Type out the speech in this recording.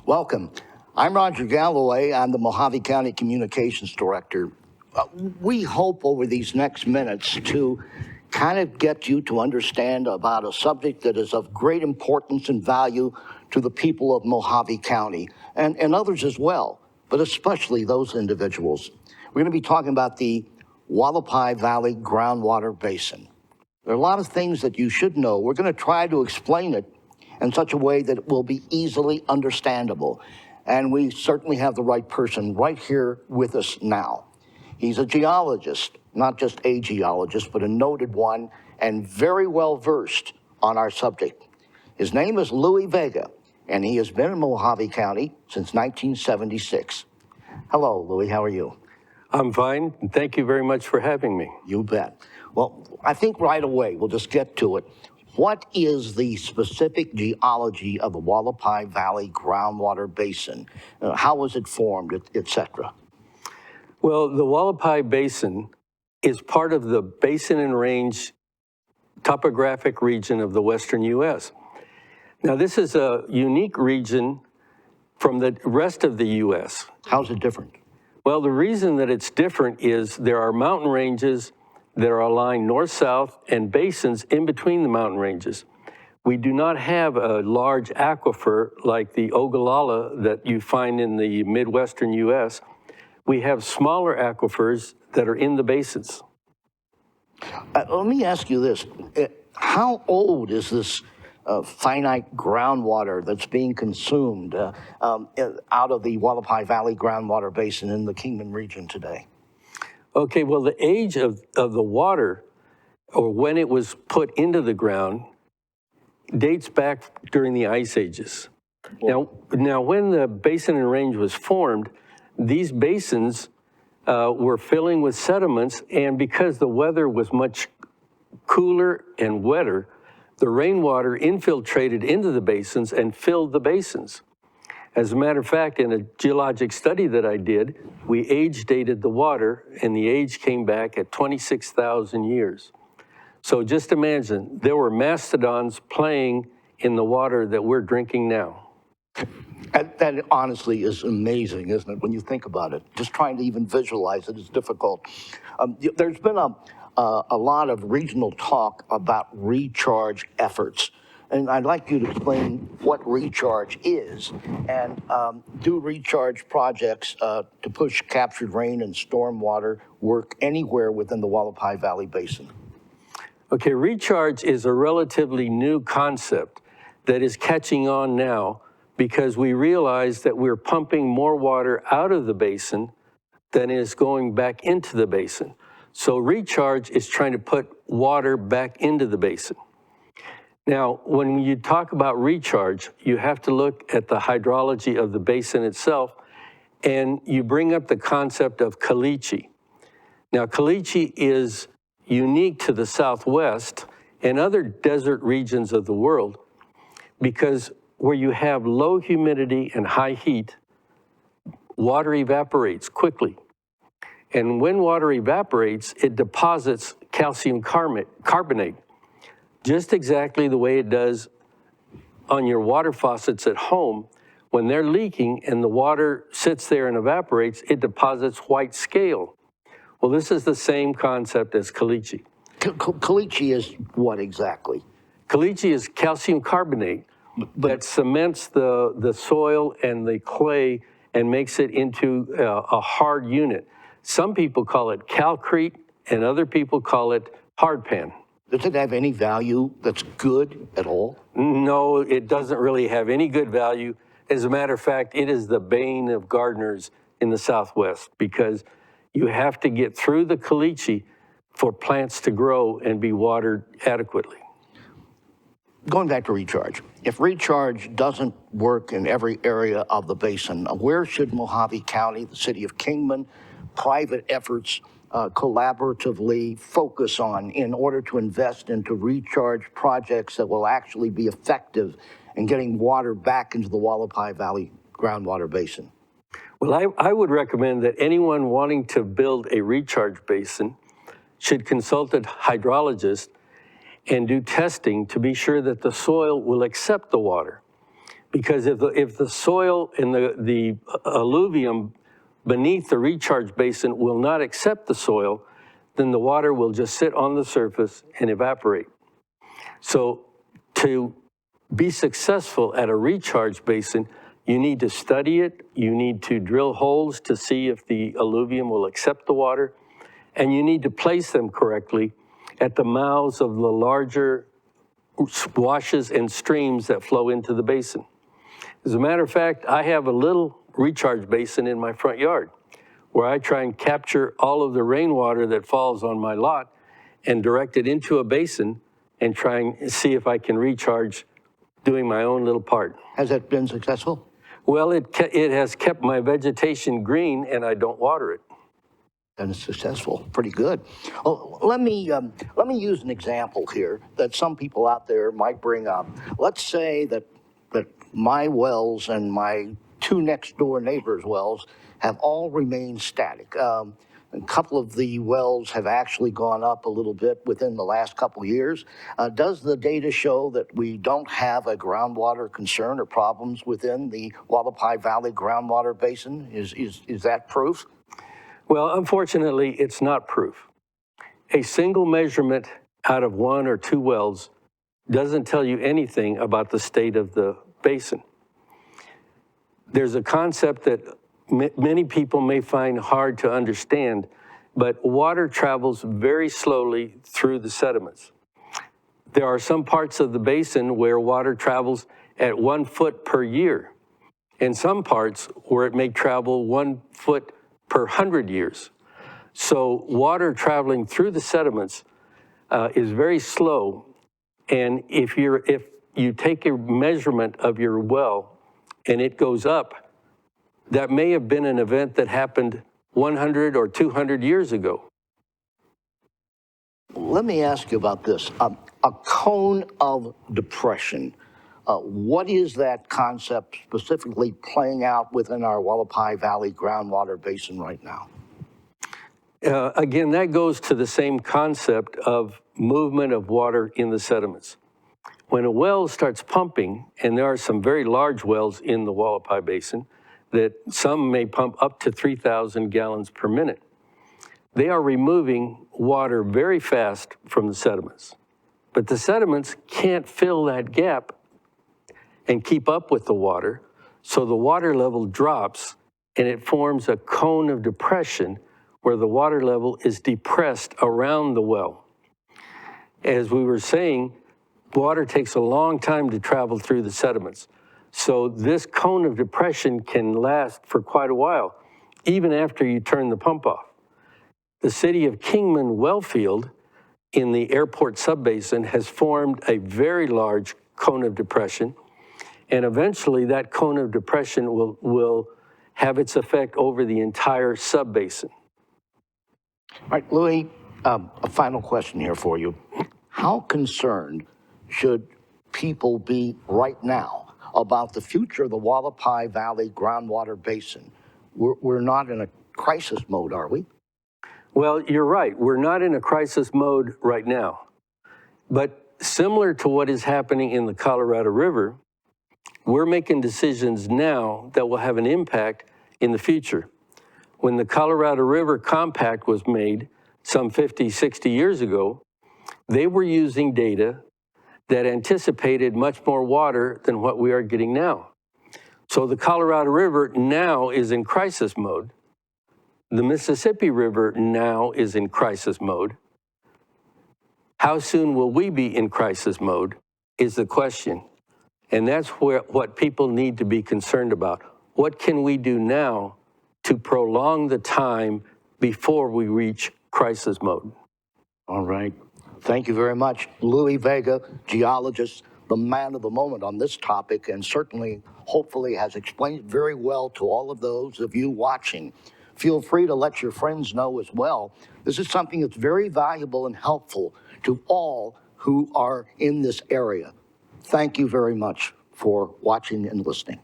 Welcome. I'm Roger Galloway. I'm the Mojave County Communications Director. We hope over these next minutes to kind of get you to understand about a subject that is of great importance and value to the people of Mojave County and others as well, but especially those individuals. We're going to be talking about the Hualapai Valley Groundwater Basin. There are a lot of things that you should know. We're going to try to explain it in such a way that it will be easily understandable. And we certainly have the right person right here with us now. He's a geologist, not just a geologist, but a noted one and very well versed on our subject. His name is Louis Vega, and he has been in Mojave County since 1976. Hello, Louis, how are you? I'm fine, and thank you very much for having me. You bet. Well, I think right away, we'll just get to it. What is the specific geology of the Hualapai Valley Groundwater Basin? How was it formed, et cetera? Well, the Hualapai Basin is part of the Basin and Range topographic region of the western U.S. Now, this is a unique region from the rest of the U.S. How's it different? Well, the reason that it's different is there are mountain ranges that are aligned north-south and basins in between the mountain ranges. We do not have a large aquifer like the Ogallala that you find in the Midwestern U.S. We have smaller aquifers that are in the basins. Let me ask you this. How old is this finite groundwater that's being consumed out of the Hualapai Valley Groundwater Basin in the Kingman region today? Okay, well, the age of the water, or when it was put into the ground, dates back during the ice ages. Now, when the Basin and Range was formed, these basins were filling with sediments, and because the weather was much cooler and wetter, the rainwater infiltrated into the basins and filled the basins. As a matter of fact, in a geologic study that I did, we age dated the water, and the age came back at 26,000 years. So just imagine, there were mastodons playing in the water that we're drinking now. That honestly is amazing, isn't it, when you think about it? Just trying to even visualize it is difficult. There's been a lot of regional talk about recharge efforts. And I'd like you to explain what recharge is and do recharge projects to push captured rain and stormwater work anywhere within the Hualapai Valley Basin. Okay, recharge is a relatively new concept that is catching on now because we realize that we're pumping more water out of the basin than is going back into the basin. So recharge is trying to put water back into the basin. Now, when you talk about recharge, you have to look at the hydrology of the basin itself, and you bring up the concept of caliche. Now, caliche is unique to the Southwest and other desert regions of the world because where you have low humidity and high heat, water evaporates quickly. And when water evaporates, it deposits calcium carbonate. Just exactly the way it does on your water faucets at home. When they're leaking and the water sits there and evaporates, it deposits white scale. Well, this is the same concept as caliche. Caliche is what exactly? Caliche is calcium carbonate that cements the soil and the clay and makes it into a hard unit. Some people call it calcrete and other people call it hardpan. Does it have any value that's good at all? No, it doesn't really have any good value. As a matter of fact, it is the bane of gardeners in the Southwest because you have to get through the caliche for plants to grow and be watered adequately. Going back to recharge, if recharge doesn't work in every area of the basin, where should Mojave County, the city of Kingman, private efforts collaboratively focus on in order to invest into recharge projects that will actually be effective in getting water back into the Hualapai Valley groundwater basin? Well, I would recommend that anyone wanting to build a recharge basin should consult a hydrologist and do testing to be sure that the soil will accept the water. Because if the soil and the alluvium beneath the recharge basin will not accept the soil, then the water will just sit on the surface and evaporate. So to be successful at a recharge basin, you need to study it, you need to drill holes to see if the alluvium will accept the water, and you need to place them correctly at the mouths of the larger washes and streams that flow into the basin. As a matter of fact, I have a little recharge basin in my front yard where I try and capture all of the rainwater that falls on my lot and direct it into a basin and try and see if I can recharge doing my own little part. Has that been successful? Well, it has kept my vegetation green and I don't water it. And it's successful, pretty good. Oh, let me use an example here that some people out there might bring up. Let's say that my wells and my two next door neighbors' wells have all remained static. A couple of the wells have actually gone up a little bit within the last couple of years. Does the data show that we don't have a groundwater concern or problems within the Hualapai Valley groundwater basin? Is that proof? Well, unfortunately, it's not proof. A single measurement out of one or two wells doesn't tell you anything about the state of the basin. There's a concept that many people may find hard to understand, but water travels very slowly through the sediments. There are some parts of the basin where water travels at 1 foot per year, and some parts where it may travel 1 foot per 100 years. So water traveling through the sediments is very slow, and if you take a measurement of your well and it goes up, that may have been an event that happened 100 or 200 years ago. Let me ask you about this. A cone of depression. What is that concept specifically playing out within our Hualapai Valley groundwater basin right now? Again, that goes to the same concept of movement of water in the sediments. When a well starts pumping, and there are some very large wells in the Hualapai Basin, that some may pump up to 3,000 gallons per minute, they are removing water very fast from the sediments. But the sediments can't fill that gap and keep up with the water, so the water level drops and it forms a cone of depression where the water level is depressed around the well. As we were saying, water takes a long time to travel through the sediments. So this cone of depression can last for quite a while, even after you turn the pump off. The city of Kingman Wellfield in the airport subbasin has formed a very large cone of depression, and eventually that cone of depression will have its effect over the entire subbasin. All right, Louis, a final question here for you. How concerned should people be right now about the future of the Hualapai Valley groundwater basin? We're not in a crisis mode, are we? Well, you're right. We're not in a crisis mode right now. But similar to what is happening in the Colorado River, we're making decisions now that will have an impact in the future. When the Colorado River Compact was made some 50, 60 years ago, they were using data that anticipated much more water than what we are getting now. So the Colorado River now is in crisis mode. The Mississippi River now is in crisis mode. How soon will we be in crisis mode is the question. And that's what people need to be concerned about. What can we do now to prolong the time before we reach crisis mode? All right. Thank you very much, Louis Vega, geologist, the man of the moment on this topic, and certainly, hopefully, has explained it very well to all of those of you watching. Feel free to let your friends know as well. This is something that's very valuable and helpful to all who are in this area. Thank you very much for watching and listening.